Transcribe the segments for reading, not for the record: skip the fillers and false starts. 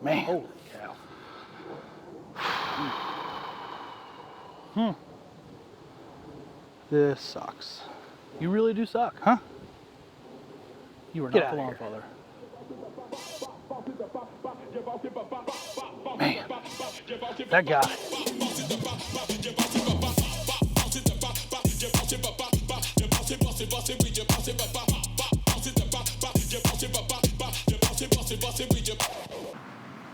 Man. Holy cow. This sucks. You really do suck. Huh? You are Get not the outta Lawnfather. Man, that guy.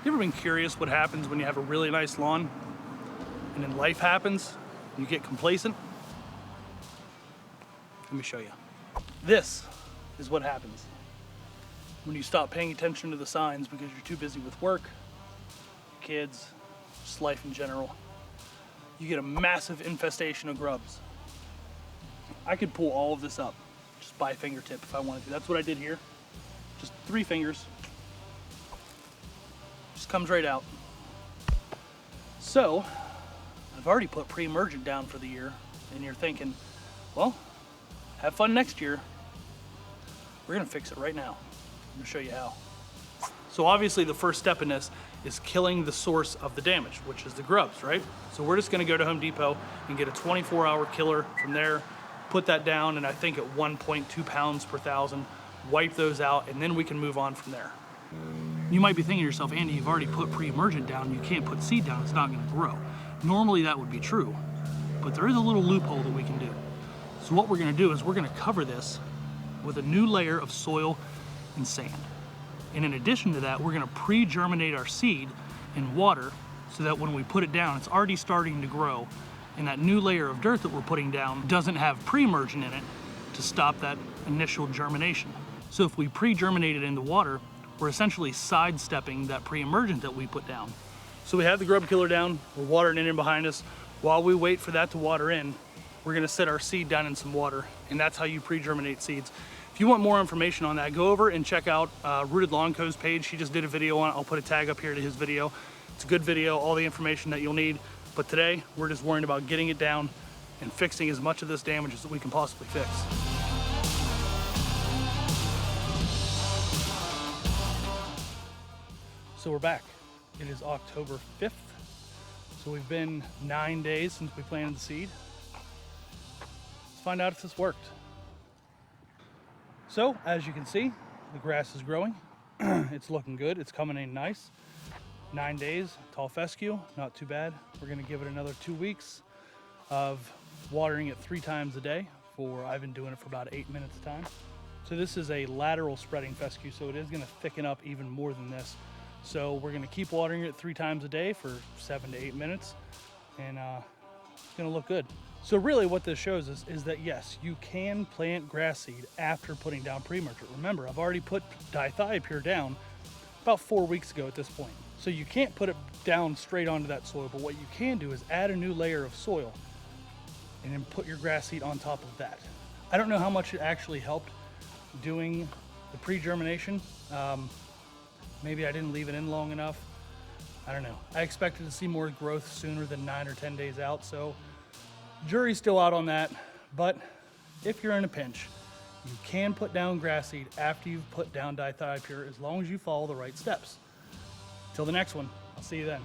You ever been curious what happens when you have a really nice lawn and then life happens and you get complacent? Let me show you. This is what happens when you stop paying attention to the signs because you're too busy with work, kids, just life in general. You get a massive infestation of grubs. I could pull all of this up just by fingertip if I wanted to. That's what I did here. Just 3 fingers. Just comes right out. So, I've already put pre-emergent down for the year, and you're thinking, well, have fun next year. We're gonna fix it right now. I'm gonna show you how. So obviously the first step in this is killing the source of the damage, which is the grubs, right? So we're just gonna go to Home Depot and get a 24-hour killer from there, put that down, and I think at 1.2 pounds per thousand, wipe those out, and then we can move on from there. You might be thinking to yourself, Andy, you've already put pre-emergent down, you can't put seed down, it's not gonna grow. Normally that would be true, but there is a little loophole that we can do. So what we're gonna do is we're gonna cover this with a new layer of soil and sand. And in addition to that, we're gonna pre-germinate our seed in water so that when we put it down, it's already starting to grow, and that new layer of dirt that we're putting down doesn't have pre-emergent in it to stop that initial germination. So if we pre-germinate it into water, we're essentially sidestepping that pre-emergent that we put down. So we have the grub killer down, we're watering it in behind us. While we wait for that to water in, we're gonna set our seed down in some water, and that's how you pre-germinate seeds. If you want more information on that, go over and check out Rooted Lawn Co.'s page. He just did a video on it. I'll put a tag up here to his video. It's a good video, all the information that you'll need. But today, we're just worrying about getting it down and fixing as much of this damage as we can possibly fix. So we're back. It is October 5th. So we've been 9 days since we planted the seed. Let's find out if this worked. So, as you can see, the grass is growing. It's looking good. It's coming in nice. 9 days, tall fescue, not too bad. We're gonna give it another 2 weeks of watering it 3 times a day I've been doing it for about 8 minutes a time. So this is a lateral spreading fescue, so it is gonna thicken up even more than this. So we're gonna keep watering it 3 times a day for 7 to 8 minutes, and it's gonna look good. So really what this shows us is that yes, you can plant grass seed after putting down pre-emergent. Remember, I've already put dithiopyr down about 4 weeks ago at this point. So you can't put it down straight onto that soil, but what you can do is add a new layer of soil and then put your grass seed on top of that. I don't know how much it actually helped doing the pre-germination. Maybe I didn't leave it in long enough. I don't know. I expected to see more growth sooner than 9 or 10 days out, so jury's still out on that. But if you're in a pinch, you can put down grass seed after you've put down dithiopyr as long as you follow the right steps. Till the next one, I'll see you then.